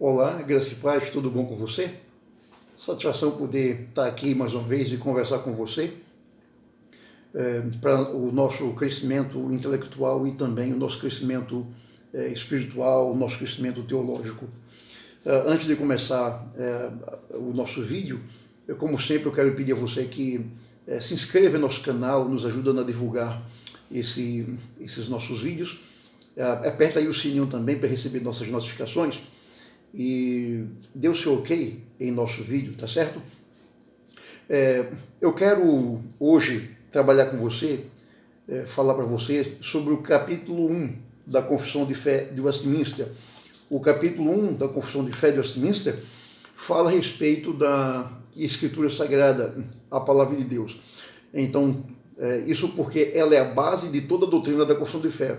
Olá, graça e paz, tudo bom com você? Satisfação poder estar aqui mais uma vez e conversar com você para o nosso crescimento intelectual e também o nosso crescimento espiritual, o nosso crescimento teológico. Antes de começar o nosso vídeo, como sempre, eu quero pedir a você que se inscreva no nosso canal, nos ajuda a divulgar esses nossos vídeos. Aperta aí o sininho também para receber nossas notificações e dê o seu ok em nosso vídeo, tá certo? Eu quero hoje trabalhar com você, falar para você sobre o capítulo 1 da Confissão de Fé de Westminster. O capítulo 1 da Confissão de Fé de Westminster fala a respeito da Escritura Sagrada, a Palavra de Deus. Então, isso porque ela é a base de toda a doutrina da Confissão de Fé.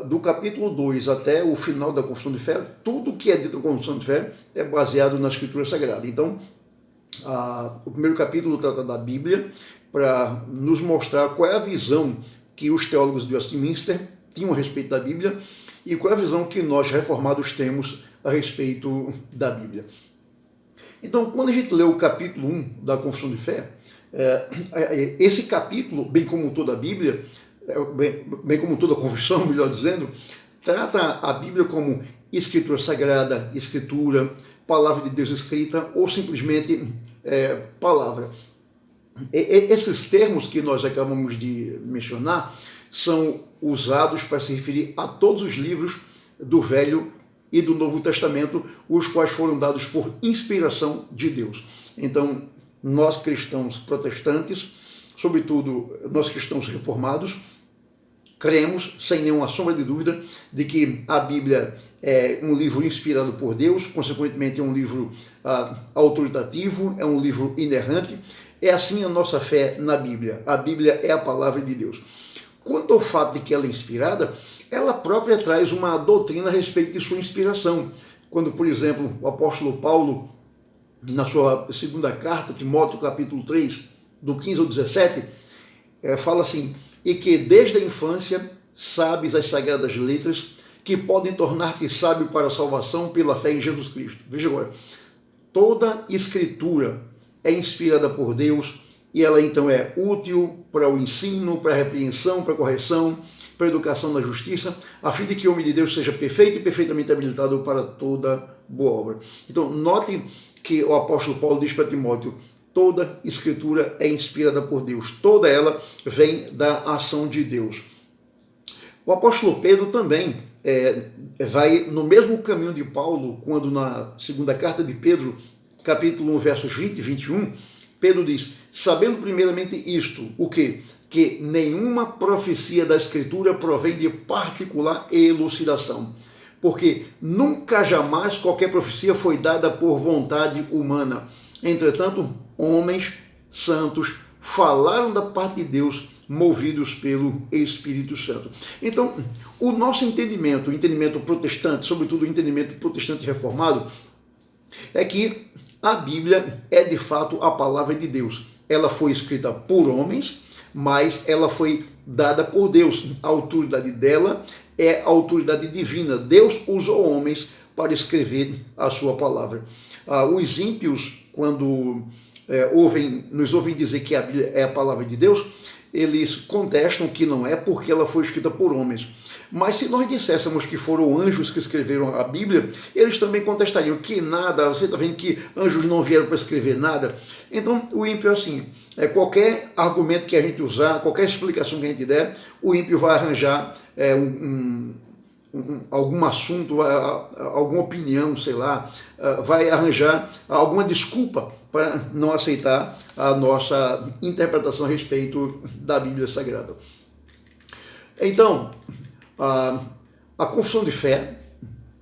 Do capítulo 2 até o final da Confissão de Fé, tudo que é dito na Confissão de Fé é baseado na Escritura Sagrada. Então, o primeiro capítulo trata da Bíblia para nos mostrar qual é a visão que os teólogos de Westminster tinham a respeito da Bíblia e qual é a visão que nós reformados temos a respeito da Bíblia. Então, quando a gente lê o capítulo 1 da Confissão de Fé, esse capítulo, bem como toda a Bíblia, bem como toda a confissão, melhor dizendo, trata a Bíblia como Escritura Sagrada, Escritura, Palavra de Deus escrita ou simplesmente palavra. Esses termos que nós acabamos de mencionar são usados para se referir a todos os livros do Velho e do Novo Testamento, os quais foram dados por inspiração de Deus. Então, nós cristãos protestantes, sobretudo nós cristãos reformados, cremos, sem nenhuma sombra de dúvida, de que a Bíblia é um livro inspirado por Deus, consequentemente é um livro autoritativo, é um livro inerrante. É assim a nossa fé na Bíblia. A Bíblia é a palavra de Deus. Quanto ao fato de que ela é inspirada, ela própria traz uma doutrina a respeito de sua inspiração. Quando, por exemplo, o apóstolo Paulo, na sua segunda carta, Timóteo, capítulo 3, do 15 ao 17, fala assim: e que desde a infância sabes as sagradas letras que podem tornar-te sábio para a salvação pela fé em Jesus Cristo. Veja agora, toda escritura é inspirada por Deus e ela então é útil para o ensino, para a repreensão, para a correção, para a educação na justiça, a fim de que o homem de Deus seja perfeito e perfeitamente habilitado para toda boa obra. Então, note que o apóstolo Paulo diz para Timóteo: toda escritura é inspirada por Deus, toda ela vem da ação de Deus. O apóstolo Pedro também vai no mesmo caminho de Paulo, quando na segunda carta de Pedro, capítulo 1, versos 20 e 21, Pedro diz: sabendo primeiramente isto, o quê? Que nenhuma profecia da Escritura provém de particular elucidação, porque nunca jamais qualquer profecia foi dada por vontade humana. Entretanto, homens santos falaram da parte de Deus, movidos pelo Espírito Santo. Então, o nosso entendimento, o entendimento protestante, sobretudo o entendimento protestante reformado, é que a Bíblia é de fato a palavra de Deus. Ela foi escrita por homens, mas ela foi dada por Deus. A autoridade dela é a autoridade divina. Deus usou homens para escrever a sua palavra. Os ímpios, quando nos ouvem dizer que a Bíblia é a palavra de Deus, eles contestam que não é, porque ela foi escrita por homens. Mas se nós disséssemos que foram anjos que escreveram a Bíblia, eles também contestariam que nada, você está vendo que anjos não vieram para escrever nada. Então o ímpio é assim, qualquer argumento que a gente usar, qualquer explicação que a gente der, o ímpio vai arranjar algum assunto, alguma opinião, sei lá, vai arranjar alguma desculpa para não aceitar a nossa interpretação a respeito da Bíblia Sagrada. Então, a Confissão de Fé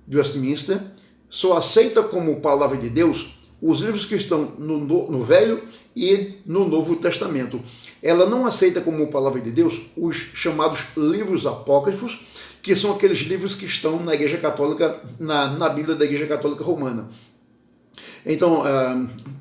de Westminster só aceita como palavra de Deus os livros que estão no Velho e no Novo Testamento. Ela não aceita como palavra de Deus os chamados livros apócrifos, que são aqueles livros que estão na Igreja Católica, na Bíblia da Igreja Católica Romana. Então,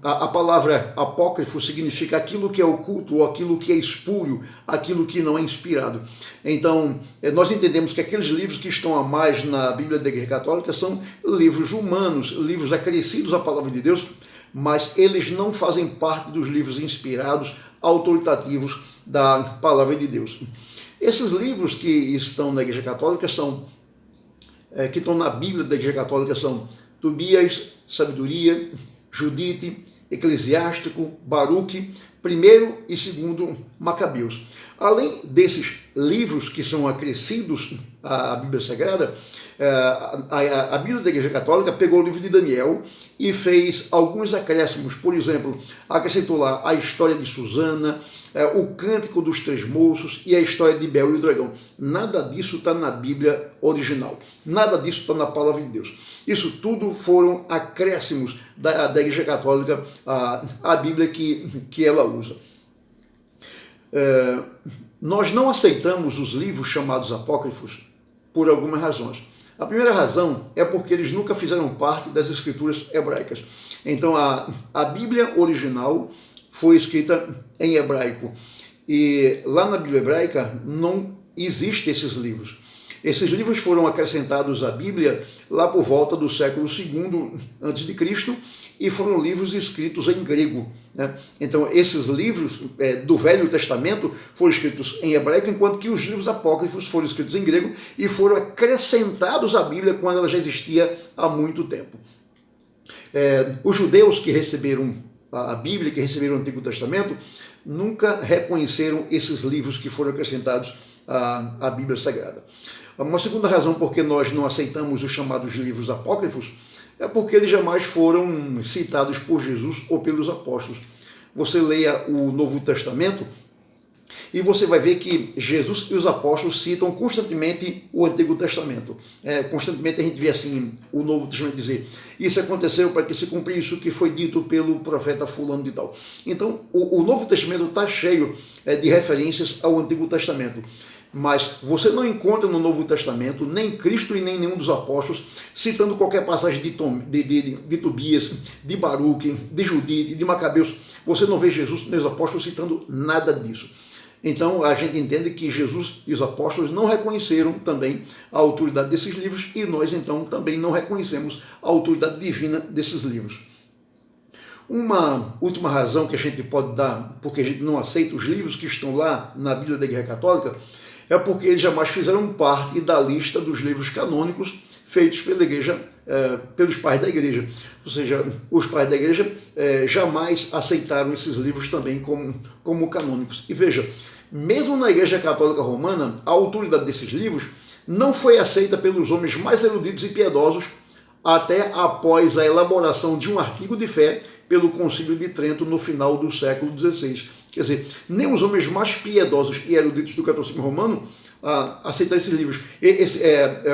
a palavra apócrifo significa aquilo que é oculto, ou aquilo que é espúrio, aquilo que não é inspirado. Então, nós entendemos que aqueles livros que estão a mais na Bíblia da Igreja Católica são livros humanos, livros acrescidos à palavra de Deus, mas eles não fazem parte dos livros inspirados, autoritativos da palavra de Deus. Esses livros que estão na Igreja Católica que estão na Bíblia da Igreja Católica são Tobias, Sabedoria, Judite, Eclesiástico, Baruque, 1º e 2º Macabeus. Além desses livros que são acrescidos à Bíblia Sagrada, a Bíblia da Igreja Católica pegou o livro de Daniel e fez alguns acréscimos. Por exemplo, acrescentou lá a história de Susana, o Cântico dos Três Moços e a história de Bel e o Dragão. Nada disso está na Bíblia original. Nada disso está na Palavra de Deus. Isso tudo foram acréscimos da Igreja Católica à Bíblia que ela usa. Nós não aceitamos os livros chamados apócrifos por algumas razões. A primeira razão é porque eles nunca fizeram parte das escrituras hebraicas. Então, a Bíblia original foi escrita em hebraico. E lá na Bíblia hebraica não existem esses livros. Esses livros foram acrescentados à Bíblia lá por volta do século II a.C. e foram livros escritos em grego, né? Então, esses livros do Velho Testamento foram escritos em hebraico, enquanto que os livros apócrifos foram escritos em grego e foram acrescentados à Bíblia quando ela já existia há muito tempo. Os judeus que receberam a Bíblia, que receberam o Antigo Testamento, nunca reconheceram esses livros que foram acrescentados à Bíblia Sagrada. Uma segunda razão por que nós não aceitamos os chamados livros apócrifos é porque eles jamais foram citados por Jesus ou pelos apóstolos. Você leia o Novo Testamento e você vai ver que Jesus e os apóstolos citam constantemente o Antigo Testamento. Constantemente a gente vê assim o Novo Testamento dizer: isso aconteceu para que se cumpra isso que foi dito pelo profeta fulano de tal. Então o Novo Testamento está cheio de referências ao Antigo Testamento. Mas você não encontra no Novo Testamento nem Cristo e nem nenhum dos apóstolos citando qualquer passagem de Tobias, de Baruque, de Judite, de Macabeus. Você não vê Jesus nem os apóstolos citando nada disso. Então a gente entende que Jesus e os apóstolos não reconheceram também a autoridade desses livros e nós então também não reconhecemos a autoridade divina desses livros. Uma última razão que a gente pode dar porque a gente não aceita os livros que estão lá na Bíblia da Igreja Católica é porque eles jamais fizeram parte da lista dos livros canônicos feitos pela igreja, pelos pais da igreja. Ou seja, os pais da igreja jamais aceitaram esses livros também como canônicos. E veja, mesmo na Igreja Católica Romana, a autoridade desses livros não foi aceita pelos homens mais eruditos e piedosos até após a elaboração de um artigo de fé pelo Concílio de Trento no final do século XVI. Quer dizer, nem os homens mais piedosos e eruditos do catolicismo romano aceitaram esses livros.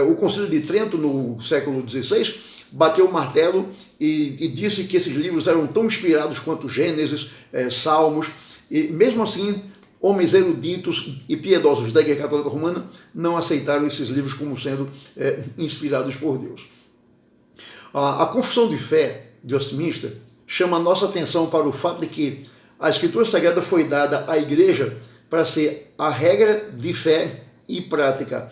O Concílio de Trento, no século XVI, bateu o martelo e disse que esses livros eram tão inspirados quanto Gênesis, Salmos, e mesmo assim, homens eruditos e piedosos da Igreja Católica Romana não aceitaram esses livros como sendo inspirados por Deus. A Confissão de Fé de Westminster chama a nossa atenção para o fato de que a Escritura Sagrada foi dada à Igreja para ser a regra de fé e prática.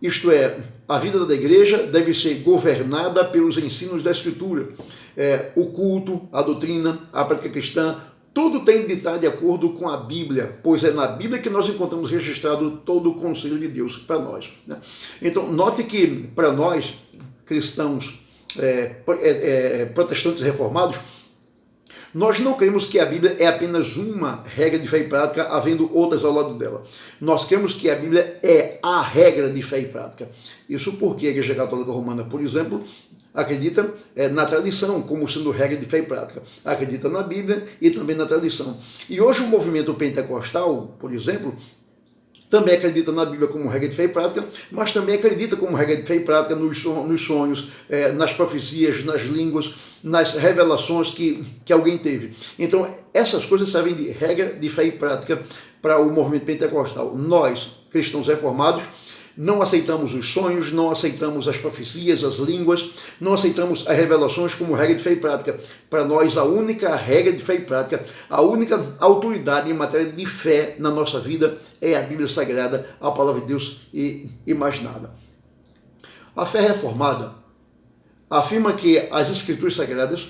Isto é, a vida da Igreja deve ser governada pelos ensinos da Escritura. O culto, a doutrina, a prática cristã, tudo tem de estar de acordo com a Bíblia, pois é na Bíblia que nós encontramos registrado todo o conselho de Deus para nós, né? Então, note que para nós, cristãos, protestantes reformados, nós não cremos que a Bíblia é apenas uma regra de fé e prática, havendo outras ao lado dela. Nós cremos que a Bíblia é a regra de fé e prática. Isso porque a Igreja Católica Romana, por exemplo, acredita na tradição como sendo regra de fé e prática. Acredita na Bíblia e também na tradição. E hoje o movimento pentecostal, por exemplo, também acredita na Bíblia como regra de fé e prática, mas também acredita como regra de fé e prática nos sonhos, nas profecias, nas línguas, nas revelações que alguém teve. Então, essas coisas servem de regra de fé e prática para o movimento pentecostal. Nós, cristãos reformados, não aceitamos os sonhos, não aceitamos as profecias, as línguas, não aceitamos as revelações como regra de fé e prática. Para nós, a única regra de fé e prática, a única autoridade em matéria de fé na nossa vida é a Bíblia Sagrada, a palavra de Deus e mais nada. A fé reformada afirma que as Escrituras Sagradas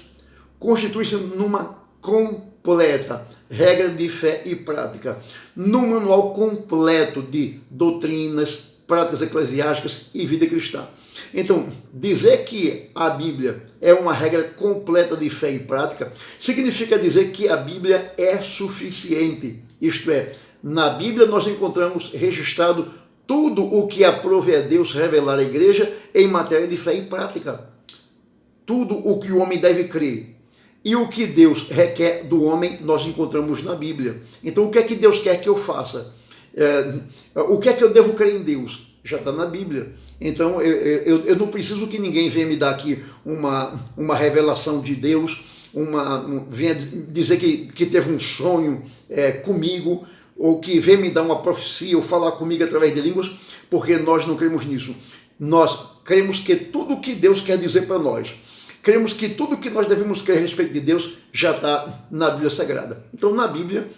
constituem-se numa completa regra de fé e prática, num manual completo de doutrinas, práticas eclesiásticas e vida cristã. Então, dizer que a Bíblia é uma regra completa de fé e prática significa dizer que a Bíblia é suficiente. Isto é, na Bíblia nós encontramos registrado tudo o que aprove a Deus revelar à igreja em matéria de fé e prática. Tudo o que o homem deve crer. E o que Deus requer do homem, nós encontramos na Bíblia. Então, o que é que Deus quer que eu faça? O que é que eu devo crer em Deus? Já está na Bíblia. Então, eu não preciso que ninguém venha me dar aqui uma revelação de Deus, venha dizer que teve um sonho comigo, ou que venha me dar uma profecia, ou falar comigo através de línguas, porque nós não cremos nisso. Nós cremos que tudo o que Deus quer dizer para nós, cremos que tudo o que nós devemos crer a respeito de Deus já está na Bíblia Sagrada. Então, na Bíblia,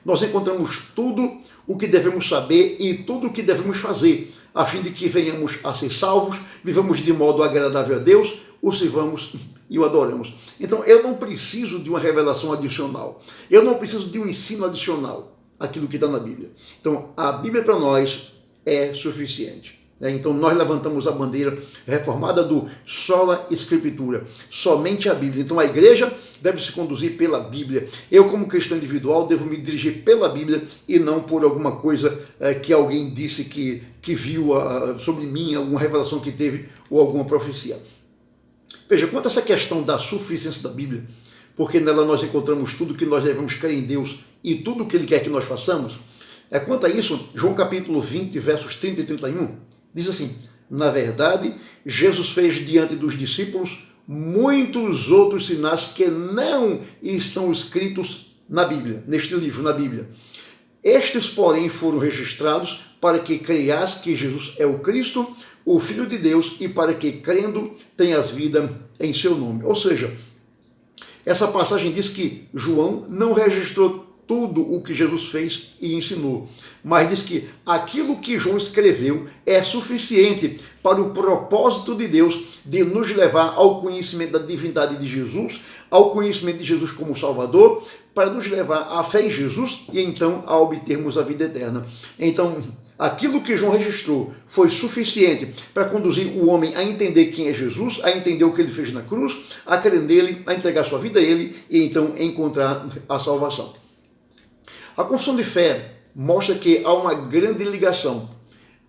nós encontramos tudo o que devemos saber e tudo o que devemos fazer, a fim de que venhamos a ser salvos, vivamos de modo agradável a Deus, o sirvamos e o adoramos. Então, eu não preciso de uma revelação adicional. Eu não preciso de um ensino adicional, aquilo que está na Bíblia. Então, a Bíblia para nós é suficiente. Então nós levantamos a bandeira reformada do sola escritura, somente a Bíblia. Então a igreja deve se conduzir pela Bíblia. Eu, como cristão individual, devo me dirigir pela Bíblia e não por alguma coisa que alguém disse que viu sobre mim, alguma revelação que teve ou alguma profecia. Veja, quanto a essa questão da suficiência da Bíblia, porque nela nós encontramos tudo que nós devemos crer em Deus e tudo que Ele quer que nós façamos, quanto a isso, João capítulo 20, versos 30 e 31, diz assim: na verdade, Jesus fez diante dos discípulos muitos outros sinais que não estão escritos na Bíblia, neste livro, na Bíblia. Estes, porém, foram registrados para que creias que Jesus é o Cristo, o Filho de Deus, e para que, crendo, tenhas vida em seu nome. Ou seja, essa passagem diz que João não registrou tudo o que Jesus fez e ensinou, mas diz que aquilo que João escreveu é suficiente para o propósito de Deus de nos levar ao conhecimento da divindade de Jesus, ao conhecimento de Jesus como Salvador, para nos levar à fé em Jesus e então a obtermos a vida eterna. Então, aquilo que João registrou foi suficiente para conduzir o homem a entender quem é Jesus, a entender o que ele fez na cruz, a crer nele, a entregar sua vida a ele e então encontrar a salvação. A confissão de fé mostra que há uma grande ligação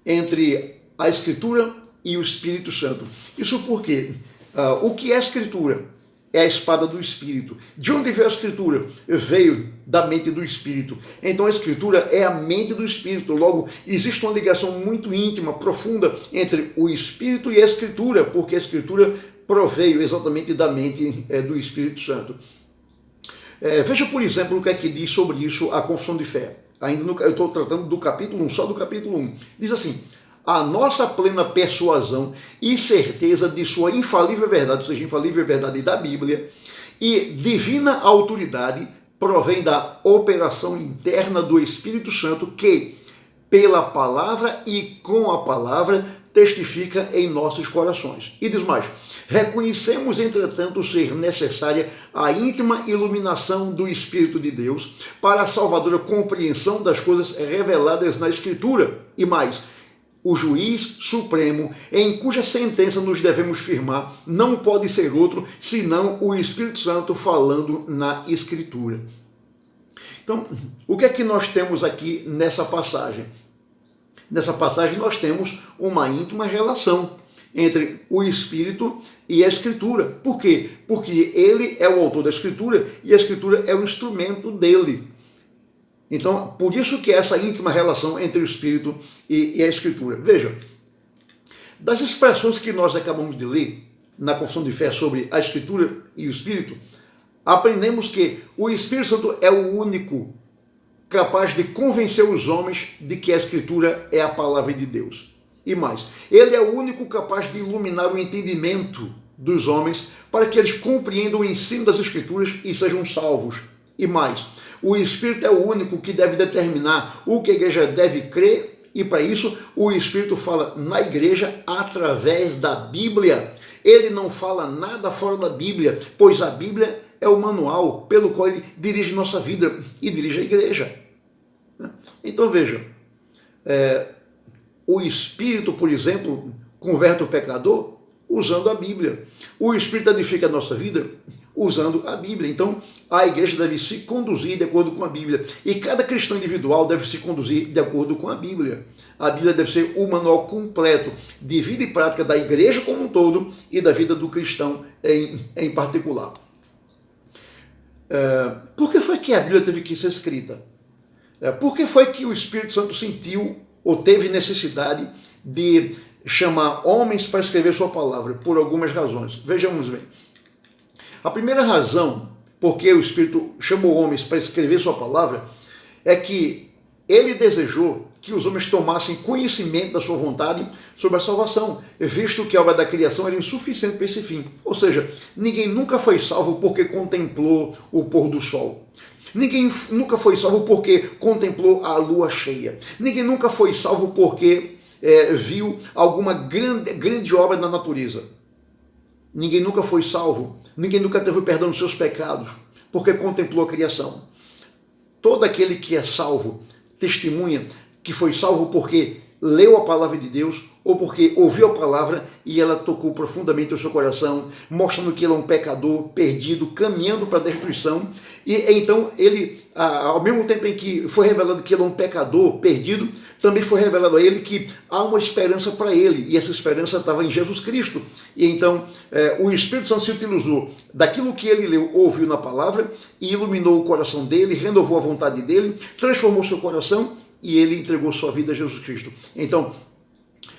entre a Escritura e o Espírito Santo. Isso porque o que é a Escritura? É a espada do Espírito. De onde veio a Escritura? Veio da mente do Espírito. Então a Escritura é a mente do Espírito. Logo, existe uma ligação muito íntima, profunda entre o Espírito e a Escritura, porque a Escritura proveio exatamente da mente do Espírito Santo. Veja, por exemplo, o que é que diz sobre isso a confissão de fé. Eu estou tratando do capítulo 1, só do capítulo 1. Diz assim: a nossa plena persuasão e certeza de sua infalível verdade, ou seja, infalível verdade da Bíblia, e divina autoridade provém da operação interna do Espírito Santo que, pela palavra e com a palavra, testifica em nossos corações. E diz mais: reconhecemos, entretanto, ser necessária a íntima iluminação do Espírito de Deus para a salvadora compreensão das coisas reveladas na Escritura. E mais, o juiz supremo, em cuja sentença nos devemos firmar, não pode ser outro senão o Espírito Santo falando na Escritura. Então, o que é que nós temos aqui nessa passagem? Nessa passagem nós temos uma íntima relação entre o Espírito e a Escritura. Por quê? Porque ele é o autor da Escritura e a Escritura é o instrumento dele. Então, por isso que essa íntima relação entre o Espírito e a Escritura. Veja, das expressões que nós acabamos de ler na confissão de fé sobre a Escritura e o Espírito, aprendemos que o Espírito Santo é o único capaz de convencer os homens de que a Escritura é a palavra de Deus. E mais, ele é o único capaz de iluminar o entendimento dos homens para que eles compreendam o ensino das Escrituras e sejam salvos. E mais, o Espírito é o único que deve determinar o que a igreja deve crer, e para isso o Espírito fala na igreja através da Bíblia. Ele não fala nada fora da Bíblia, pois a Bíblia é o manual pelo qual ele dirige nossa vida e dirige a igreja. Então veja, o Espírito, por exemplo, converte o pecador usando a Bíblia. O Espírito edifica a nossa vida usando a Bíblia. Então, a igreja deve se conduzir de acordo com a Bíblia. E cada cristão individual deve se conduzir de acordo com a Bíblia. A Bíblia deve ser o manual completo de vida e prática da igreja como um todo e da vida do cristão em particular. Por que foi que a Bíblia teve que ser escrita? Por que foi que o Espírito Santo sentiu ou teve necessidade de chamar homens para escrever sua palavra? Por algumas razões. Vejamos bem. A primeira razão por que o Espírito chamou homens para escrever sua palavra é que ele desejou que os homens tomassem conhecimento da sua vontade sobre a salvação, visto que a obra da criação era insuficiente para esse fim. Ou seja, ninguém nunca foi salvo porque contemplou o pôr do sol. Ninguém nunca foi salvo porque contemplou a lua cheia. Ninguém nunca foi salvo porque viu alguma grande obra na natureza. Ninguém nunca foi salvo, ninguém nunca teve o perdão dos seus pecados, porque contemplou a criação. Todo aquele que é salvo testemunha que foi salvo porque leu a palavra de Deus ou porque ouviu a palavra e ela tocou profundamente o seu coração, mostrando que ele é um pecador perdido, caminhando para a destruição. E então ele, ao mesmo tempo em que foi revelado que ele é um pecador perdido, também foi revelado a ele que há uma esperança para ele, e essa esperança estava em Jesus Cristo. E então o Espírito Santo se utilizou daquilo que ele leu, ouviu na palavra, e iluminou o coração dele, renovou a vontade dele, transformou seu coração, e ele entregou sua vida a Jesus Cristo. Então,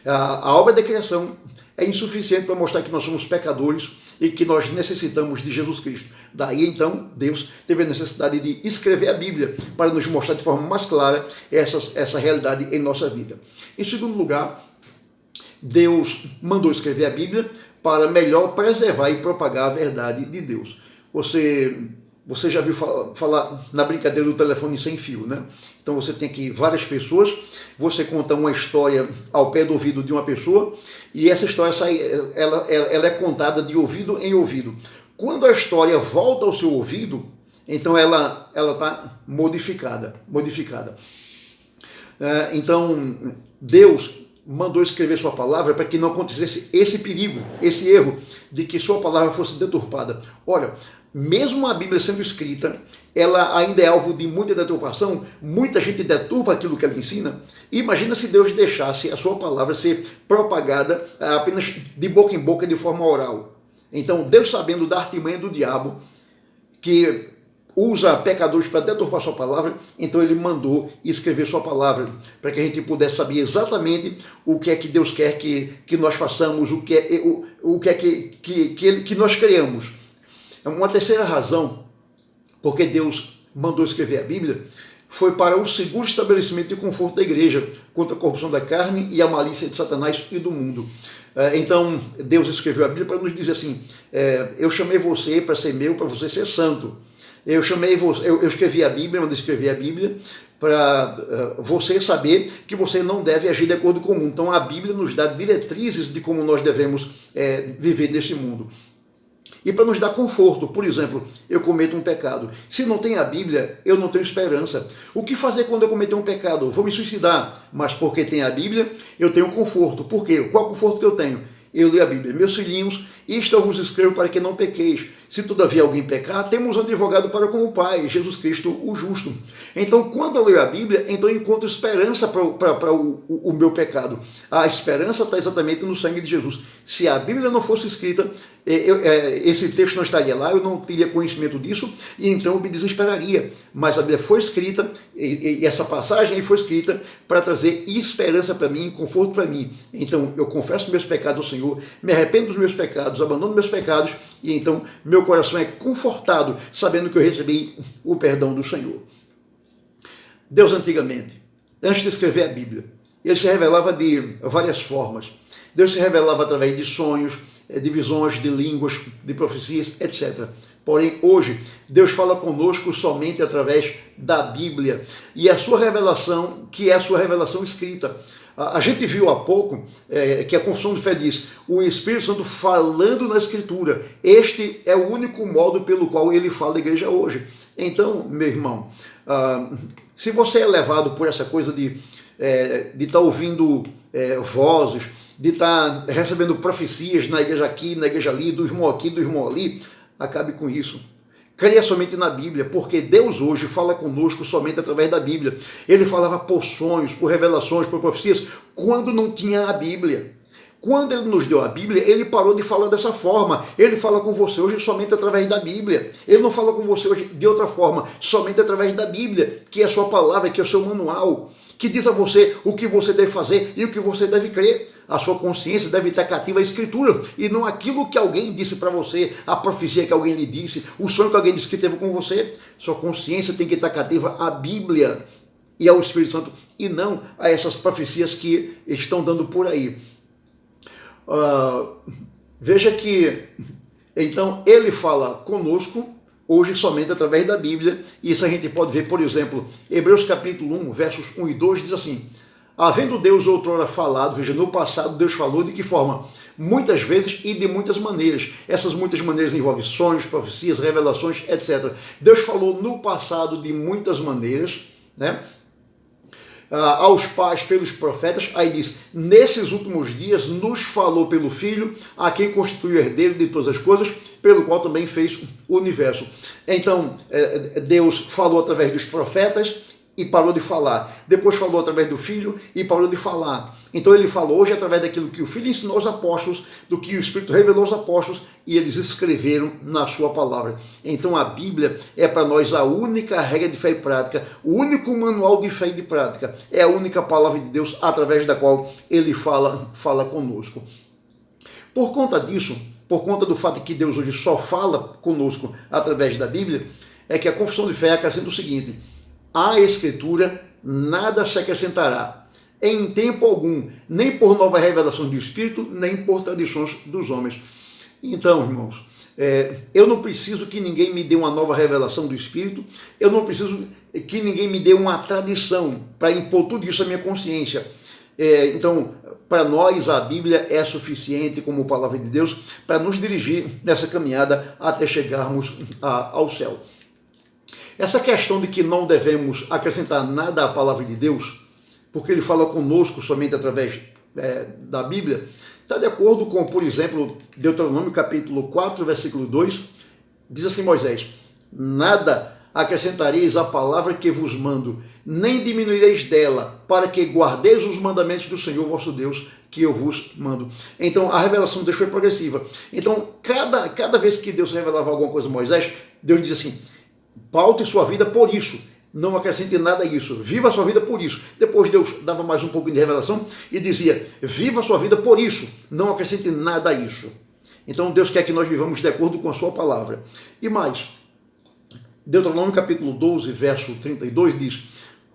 a obra da criação é insuficiente para mostrar que nós somos pecadores e que nós necessitamos de Jesus Cristo. Daí, então, Deus teve a necessidade de escrever a Bíblia para nos mostrar de forma mais clara essa realidade em nossa vida. Em segundo lugar, Deus mandou escrever a Bíblia para melhor preservar e propagar a verdade de Deus. Você já viu falar na brincadeira do telefone sem fio, né? Então você tem aqui várias pessoas, você conta uma história ao pé do ouvido de uma pessoa e essa história ela é contada de ouvido em ouvido. Quando a história volta ao seu ouvido, então ela está modificada. Então Deus mandou escrever sua palavra para que não acontecesse esse perigo, esse erro de que sua palavra fosse deturpada. Olha, mesmo a Bíblia sendo escrita, ela ainda é alvo de muita deturpação, muita gente deturpa aquilo que ela ensina. Imagina se Deus deixasse a sua palavra ser propagada apenas de boca em boca, de forma oral. Então, Deus, sabendo da artimanha do diabo, que usa pecadores para deturpar sua palavra, então ele mandou escrever sua palavra, para que a gente pudesse saber exatamente o que é que Deus quer que nós façamos, o que é que nós criamos. Uma terceira razão porque Deus mandou escrever a Bíblia foi para o seguro estabelecimento e conforto da igreja contra a corrupção da carne e a malícia de Satanás e do mundo. Então Deus escreveu a Bíblia para nos dizer assim, eu chamei você para ser meu, para você ser santo. Eu escrevi a Bíblia, mandei escrever a Bíblia para você saber que você não deve agir de acordo com o mundo. Então a Bíblia nos dá diretrizes de como nós devemos viver neste mundo. E para nos dar conforto, por exemplo, eu cometo um pecado. Se não tem a Bíblia, eu não tenho esperança. O que fazer quando eu cometer um pecado? Vou me suicidar, mas porque tem a Bíblia, eu tenho conforto. Por quê? Qual conforto que eu tenho? Eu leio a Bíblia. Meus filhinhos, isto eu vos escrevo para que não pequeis. Se todavia alguém pecar, temos um advogado para com o Pai, Jesus Cristo, o justo. Então, quando eu leio a Bíblia, então eu encontro esperança para o meu pecado. A esperança está exatamente no sangue de Jesus. Se a Bíblia não fosse escrita, esse texto não estaria lá, eu não teria conhecimento disso, e então eu me desesperaria. Mas a Bíblia foi escrita, e essa passagem aí foi escrita para trazer esperança para mim, conforto para mim. Então, eu confesso meus pecados ao Senhor, me arrependo dos meus pecados, abandono meus pecados, e então meu coração é confortado, sabendo que eu recebi o perdão do Senhor. Deus antigamente, antes de escrever a Bíblia, ele se revelava de várias formas. Deus se revelava através de sonhos, de visões, de línguas, de profecias, etc. Porém, hoje, Deus fala conosco somente através da Bíblia. E a sua revelação, que é a sua revelação escrita. A gente viu há pouco que a confissão de fé diz, o Espírito Santo falando na Escritura. Este é o único modo pelo qual ele fala à igreja hoje. Então, meu irmão, se você é levado por essa coisa de estar ouvindo vozes, de estar recebendo profecias na igreja aqui, na igreja ali, do irmão aqui, do irmão ali, acabe com isso. Creia somente na Bíblia, porque Deus hoje fala conosco somente através da Bíblia. Ele falava por sonhos, por revelações, por profecias, quando não tinha a Bíblia. Quando ele nos deu a Bíblia, ele parou de falar dessa forma. Ele fala com você hoje somente através da Bíblia. Ele não fala com você hoje de outra forma, somente através da Bíblia, que é a sua palavra, que é o seu manual, que diz a você o que você deve fazer e o que você deve crer. A sua consciência deve estar cativa à Escritura, e não aquilo que alguém disse para você, a profecia que alguém lhe disse, o sonho que alguém disse que teve com você. Sua consciência tem que estar cativa à Bíblia e ao Espírito Santo, e não a essas profecias que estão dando por aí. Veja que, então, ele fala conosco hoje somente através da Bíblia, e isso a gente pode ver, por exemplo, Hebreus capítulo 1, versos 1 e 2, diz assim, havendo Deus outrora falado, veja, no passado Deus falou de que forma? Muitas vezes e de muitas maneiras. Essas muitas maneiras envolvem sonhos, profecias, revelações, etc. Deus falou no passado de muitas maneiras, né? Aos pais pelos profetas, aí diz, nesses últimos dias nos falou pelo Filho, a quem constituiu o herdeiro de todas as coisas, pelo qual também fez o universo. Então, Deus falou através dos profetas e parou de falar. Depois falou através do Filho e parou de falar. Então ele falou hoje através daquilo que o Filho ensinou aos apóstolos, do que o Espírito revelou aos apóstolos, e eles escreveram na sua palavra. Então a Bíblia é para nós a única regra de fé e prática, o único manual de fé e de prática. É a única palavra de Deus através da qual ele fala conosco. Por conta disso, por conta do fato de que Deus hoje só fala conosco através da Bíblia, é que a confissão de fé acrescenta o seguinte: à Escritura nada se acrescentará, em tempo algum, nem por nova revelação do Espírito, nem por tradições dos homens. Então, irmãos, eu não preciso que ninguém me dê uma nova revelação do Espírito, eu não preciso que ninguém me dê uma tradição para impor tudo isso à minha consciência. Então, para nós a Bíblia é suficiente como palavra de Deus para nos dirigir nessa caminhada até chegarmos ao céu. Essa questão de que não devemos acrescentar nada à palavra de Deus, porque ele fala conosco somente através da Bíblia, está de acordo com, por exemplo, Deuteronômio capítulo 4, versículo 2, diz assim Moisés, nada acrescentareis à palavra que vos mando, nem diminuireis dela, para que guardeis os mandamentos do Senhor vosso Deus, que eu vos mando. Então, a revelação de Deus foi progressiva. Então, cada vez que Deus revelava alguma coisa a Moisés, Deus dizia assim, paute sua vida por isso, não acrescente nada a isso, viva a sua vida por isso. Depois Deus dava mais um pouco de revelação e dizia, viva a sua vida por isso, não acrescente nada a isso. Então Deus quer que nós vivamos de acordo com a sua palavra. E mais, Deuteronômio capítulo 12, verso 32 diz,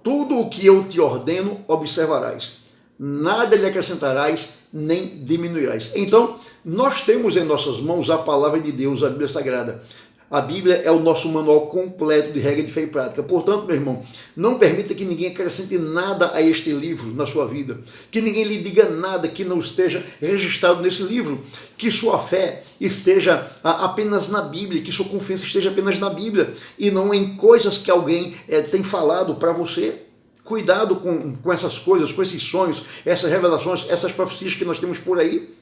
tudo o que eu te ordeno observarás, nada lhe acrescentarás, nem diminuirás. Então, nós temos em nossas mãos a palavra de Deus, a Bíblia Sagrada. A Bíblia é o nosso manual completo de regra de fé e prática. Portanto, meu irmão, não permita que ninguém acrescente nada a este livro na sua vida. Que ninguém lhe diga nada que não esteja registrado nesse livro. Que sua fé esteja apenas na Bíblia, que sua confiança esteja apenas na Bíblia e não em coisas que alguém tem falado para você. Cuidado com essas coisas, com esses sonhos, essas revelações, essas profecias que nós temos por aí.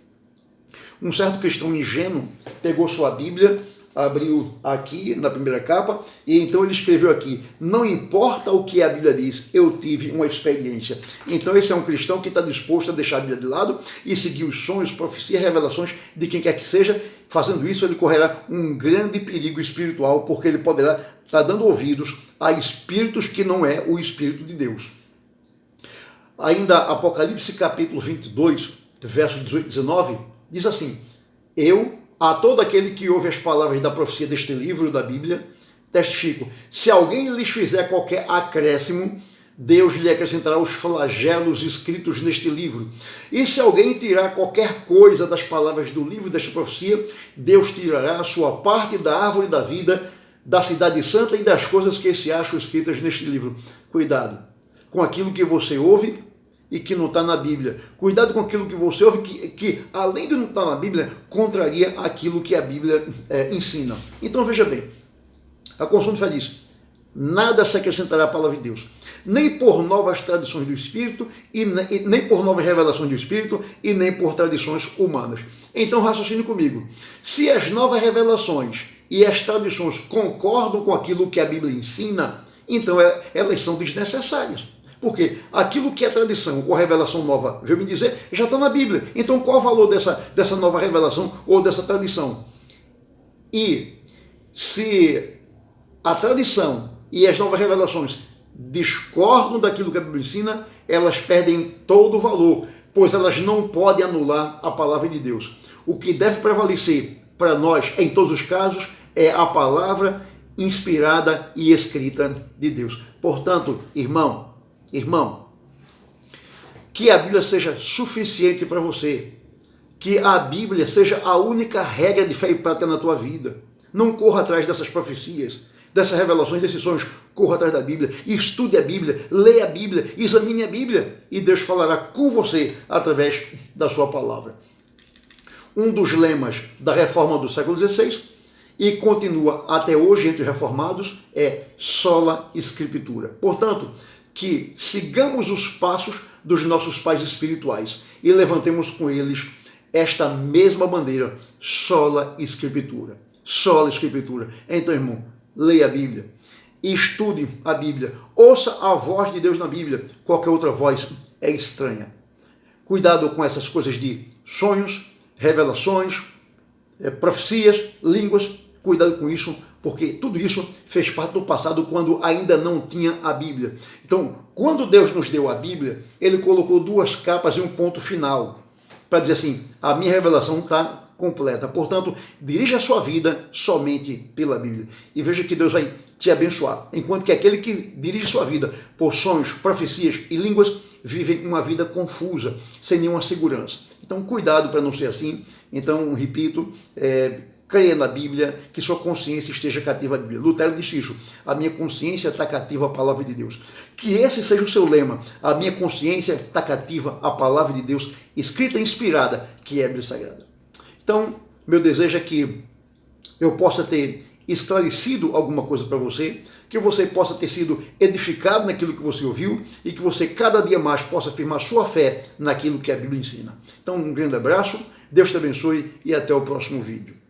Um certo cristão ingênuo pegou sua Bíblia, abriu aqui na primeira capa e então ele escreveu aqui, não importa o que a Bíblia diz, eu tive uma experiência. Então esse é um cristão que está disposto a deixar a Bíblia de lado e seguir os sonhos, profecias, revelações de quem quer que seja. Fazendo isso ele correrá um grande perigo espiritual, porque ele poderá estar dando ouvidos a espíritos que não é o Espírito de Deus. Ainda Apocalipse capítulo 22, verso 18 e 19, diz assim, a todo aquele que ouve as palavras da profecia deste livro da Bíblia, testifico, se alguém lhes fizer qualquer acréscimo, Deus lhe acrescentará os flagelos escritos neste livro. E se alguém tirar qualquer coisa das palavras do livro desta profecia, Deus tirará a sua parte da árvore da vida, da cidade santa e das coisas que se acham escritas neste livro. Cuidado com aquilo que você ouve e que não está na Bíblia. Cuidado com aquilo que você ouve que além de não estar na Bíblia, contraria aquilo que a Bíblia ensina. Então veja bem, a Confissão de Fé diz: nada se acrescentará à palavra de Deus, nem por novas tradições do Espírito, nem por novas revelações do Espírito, e nem por tradições humanas. Então raciocine comigo. Se as novas revelações e as tradições concordam com aquilo que a Bíblia ensina, então elas são desnecessárias. Porque aquilo que é tradição ou revelação nova, veio me dizer, já está na Bíblia. Então qual o valor dessa nova revelação ou dessa tradição? E se a tradição e as novas revelações discordam daquilo que a Bíblia ensina, elas perdem todo o valor, pois elas não podem anular a palavra de Deus. O que deve prevalecer para nós, em todos os casos, é a palavra inspirada e escrita de Deus. Portanto, irmão, que a Bíblia seja suficiente para você, que a Bíblia seja a única regra de fé e prática na tua vida. Não corra atrás dessas profecias, dessas revelações, desses sonhos. Corra atrás da Bíblia, estude a Bíblia, leia a Bíblia, examine a Bíblia, e Deus falará com você através da sua palavra. Um dos lemas da reforma do século XVI, e continua até hoje entre os reformados, é sola scriptura. Portanto, que sigamos os passos dos nossos pais espirituais e levantemos com eles esta mesma bandeira, sola scriptura. Sola scriptura. Então, irmão, leia a Bíblia, estude a Bíblia, ouça a voz de Deus na Bíblia. Qualquer outra voz é estranha. Cuidado com essas coisas de sonhos, revelações, profecias, línguas. Cuidado com isso, porque tudo isso fez parte do passado quando ainda não tinha a Bíblia. Então, quando Deus nos deu a Bíblia, Ele colocou duas capas e um ponto final, para dizer assim, a minha revelação está completa. Portanto, dirija a sua vida somente pela Bíblia. E veja que Deus vai te abençoar. Enquanto que aquele que dirige sua vida por sonhos, profecias e línguas, vive uma vida confusa, sem nenhuma segurança. Então, cuidado para não ser assim. Então, repito, creia na Bíblia, que sua consciência esteja cativa à Bíblia. Lutero disse isso: a minha consciência está cativa à palavra de Deus. Que esse seja o seu lema: a minha consciência está cativa à palavra de Deus, escrita e inspirada, que é a Bíblia Sagrada. Então, meu desejo é que eu possa ter esclarecido alguma coisa para você, que você possa ter sido edificado naquilo que você ouviu e que você cada dia mais possa afirmar sua fé naquilo que a Bíblia ensina. Então, um grande abraço, Deus te abençoe e até o próximo vídeo.